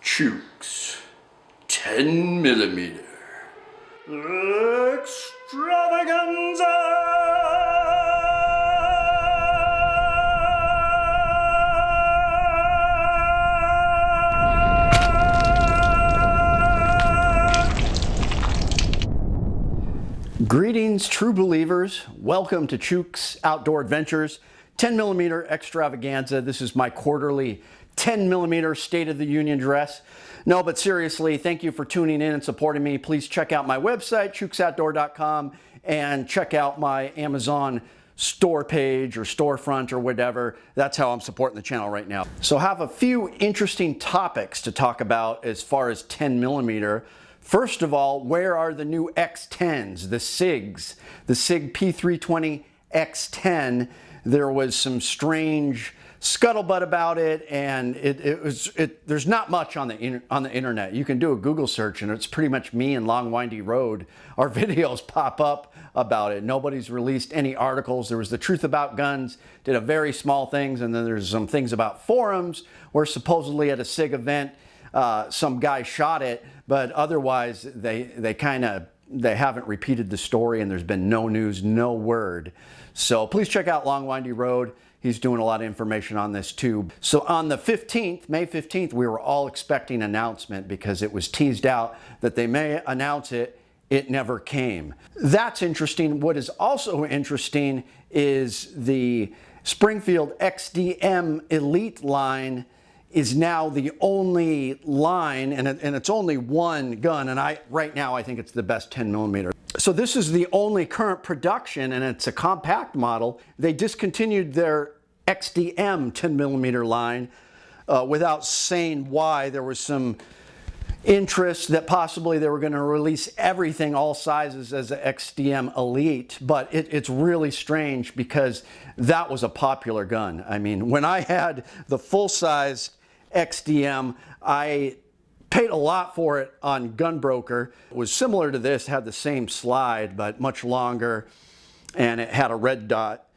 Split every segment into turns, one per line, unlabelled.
Chooks 10mm extravaganza. Greetings, true believers. Welcome to Chooks Outdoor Adventures 10mm extravaganza. This is my quarterly 10mm State of the Union address. No, but seriously, thank you for tuning in and supporting me. Please check out my website, chooksoutdoor.com, and check out my Amazon store page or storefront or whatever. That's how I'm supporting the channel right now. So I have a few interesting topics to talk about as far as 10mm. First of all, where are the new X10s, the SIGs, the SIG P320 X10? There was some strange scuttlebutt about it, and there's not much on the internet. You can do a Google search, and it's pretty much me and Long Windy Road. Our videos pop up about it. Nobody's released any articles. There was the Truth About Guns, did a very small things, and then there's some things about forums where supposedly at a SIG event, some guy shot it, but otherwise they haven't repeated the story, and there's been no news, no word. So please check out Long Windy Road. He's doing a lot of information on this too. So on the 15th, May 15th, we were all expecting an announcement because it was teased out that they may announce it. It never came. That's interesting. What is also interesting is the Springfield XDM Elite line is now the only line, and it's only one gun, and right now I think it's the best 10mm. So this is the only current production, and it's a compact model. They discontinued their XDM 10mm line without saying why. There was some interest that possibly they were going to release everything, all sizes, as an XDM Elite, but it's really strange because that was a popular gun. I mean, when I had the full-size XDM, I paid a lot for it on Gunbroker. It was similar to this, had the same slide, but much longer, and it had a red dot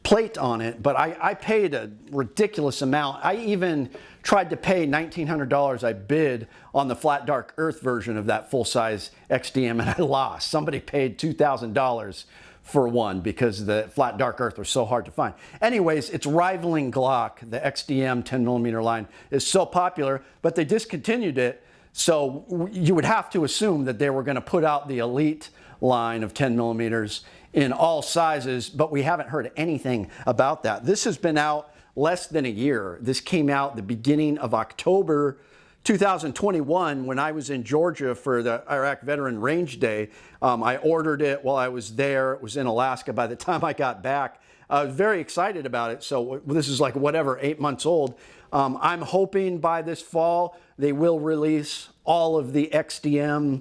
plate on it, but I paid a ridiculous amount. I even tried to pay $1,900. I bid on the flat dark earth version of that full-size XDM, and I lost. Somebody paid $2,000 for one because the flat dark earth was so hard to find. Anyways, it's rivaling Glock. The XDM 10mm line is so popular, but they discontinued it, so you would have to assume that they were going to put out the Elite line of 10mm in all sizes, but we haven't heard anything about that. This has been out less than a year. This came out the beginning of October 2021 when I was in Georgia for the Iraq Veteran Range Day. I ordered it while I was there. It was in Alaska by the time I got back. I was very excited about it. So this is like whatever, 8 months old. I'm hoping by this fall they will release all of the XDM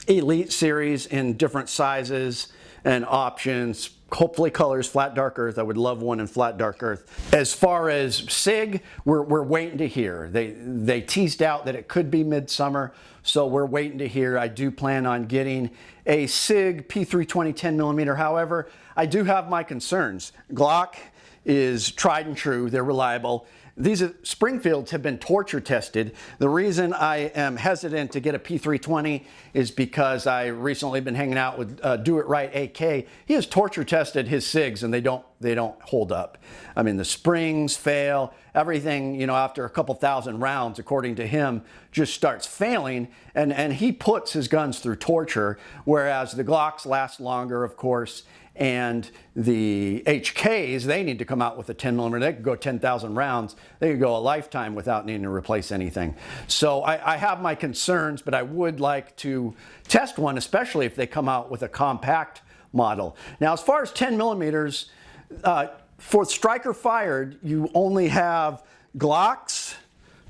Elite series in different sizes and options, hopefully colors, flat dark earth. I would love one in flat dark earth. As far as SIG, we're waiting to hear. They teased out that it could be midsummer, so we're waiting to hear. I do plan on getting a SIG P320 10mm. However, I do have my concerns. Glock is tried and true. They're reliable. These Springfields have been torture tested. The reason I am hesitant to get a P320 is because I recently been hanging out with Do It Right AK. He has torture tested his SIGs, and they don't hold up. I mean, the springs fail. Everything, you know, after a couple thousand rounds, according to him, just starts failing. And he puts his guns through torture, whereas the Glocks last longer, of course. And the HKs, they need to come out with a 10mm. They could go 10,000 rounds. They could go a lifetime without needing to replace anything. So I have my concerns, but I would like to test one, especially if they come out with a compact model. Now, as far as 10mm, for striker fired, you only have Glocks.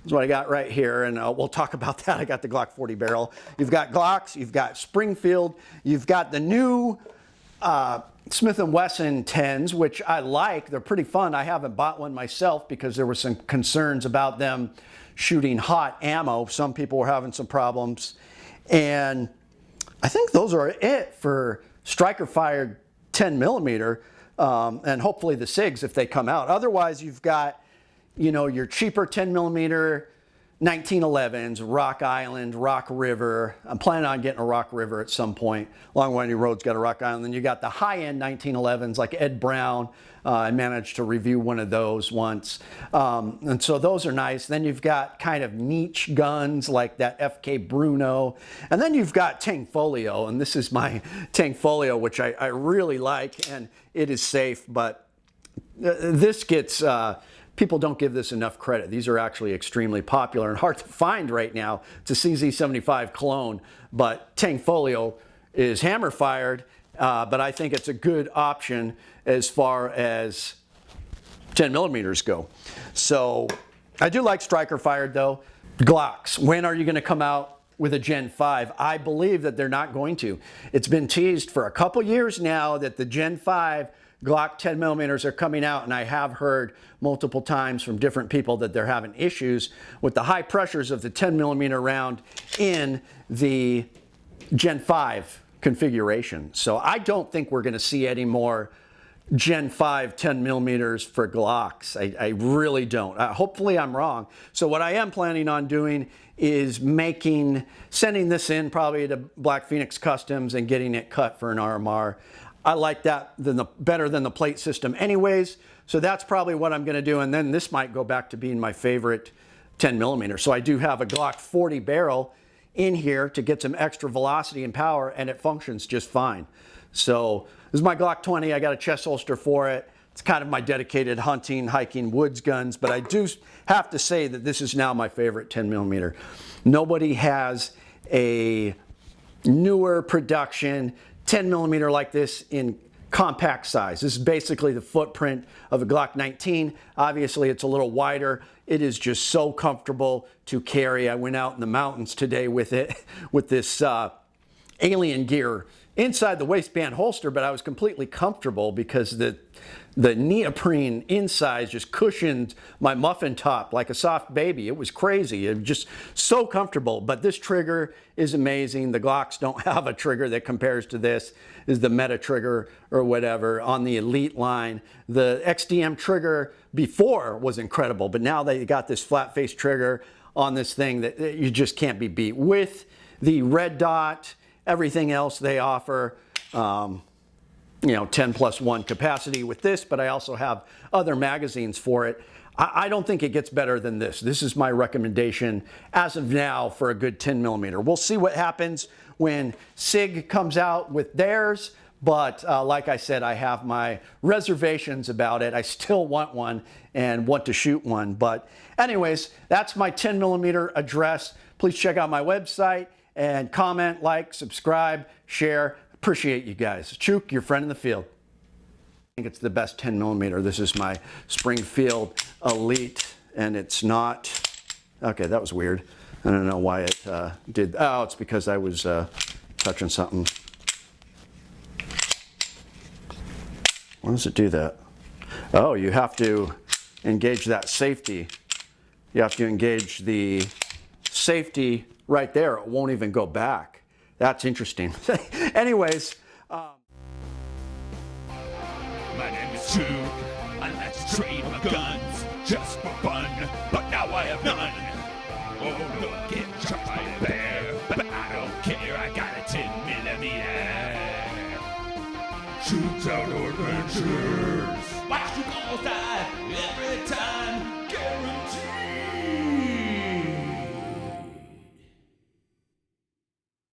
That's what I got right here, and we'll talk about that. I got the Glock 40 barrel. You've got Glocks, you've got Springfield, you've got the new Smith & Wesson 10s, which I like. They're pretty fun. I haven't bought one myself because there were some concerns about them shooting hot ammo. Some people were having some problems. And I think those are it for striker-fired 10mm, and hopefully the SIGs if they come out. Otherwise, you've got, you know, your cheaper 10mm 1911s, Rock Island, Rock River. I'm planning on getting a Rock River at some point. Long Winding Road's got a Rock Island. Then you got the high-end 1911s like Ed Brown. I managed to review one of those once. And so those are nice. Then you've got kind of niche guns like that FK Bruno. And then you've got Tangfolio. And this is my Tangfolio, which I really like. And it is safe, but this gets... people don't give this enough credit. These are actually extremely popular and hard to find right now. It's a CZ75 clone, but Tangfolio is hammer fired, but I think it's a good option as far as 10mm go. So I do like striker fired though. Glocks, when are you going to come out with a Gen 5? I believe that they're not going to. It's been teased for a couple years now that the Gen 5 Glock 10mm are coming out, and I have heard multiple times from different people that they're having issues with the high pressures of the 10mm round in the Gen 5 configuration. So I don't think we're going to see any more Gen 5 10mm for Glocks. I really don't. Hopefully I'm wrong. So what I am planning on doing is sending this in probably to Black Phoenix Customs and getting it cut for an RMR. I like that better than the plate system anyways, so that's probably what I'm going to do, and then this might go back to being my favorite 10mm. So I do have a Glock 40 barrel in here to get some extra velocity and power, and it functions just fine. So this is my Glock 20. I got a chest holster for it. It's kind of my dedicated hunting, hiking, woods guns, but I do have to say that this is now my favorite 10mm. Nobody has a newer production 10mm like this in compact size. This is basically the footprint of a Glock 19. Obviously, it's a little wider. It is just so comfortable to carry. I went out in the mountains today with it, with this alien gear inside the waistband holster, but I was completely comfortable because the neoprene inside just cushioned my muffin top like a soft baby. It was crazy. It was just so comfortable. But this trigger is amazing. The Glocks don't have a trigger that compares to this. Is the Meta trigger or whatever on the Elite line. The XDM trigger before was incredible, but now they got this flat face trigger on this thing that you just can't be beat. With the red dot, everything else they offer, you know, 10+1 capacity with this, but I also have other magazines for it. I don't think it gets better than this. This is my recommendation as of now for a good 10mm. We'll see what happens when SIG comes out with theirs, but like I said, I have my reservations about it. I still want one and want to shoot one. But anyways, that's my 10mm address. Please check out my website and comment, like, subscribe, share. Appreciate you guys. Chook, your friend in the field. I think it's the best 10mm. This is my Springfield Elite, and it's not. Okay, that was weird. I don't know why it did. Oh, it's because I was touching something. Why does it do that? Oh, you have to engage that safety. You have to engage the safety right there. It won't even go back. That's interesting. Anyways.
My name is Duke. I like to trade my guns just for fun, but now I have none. Oh, look, get shot by a bear, but I don't care. I got a 10mm. Shoots Outdoor Adventures. Watch you all die every time.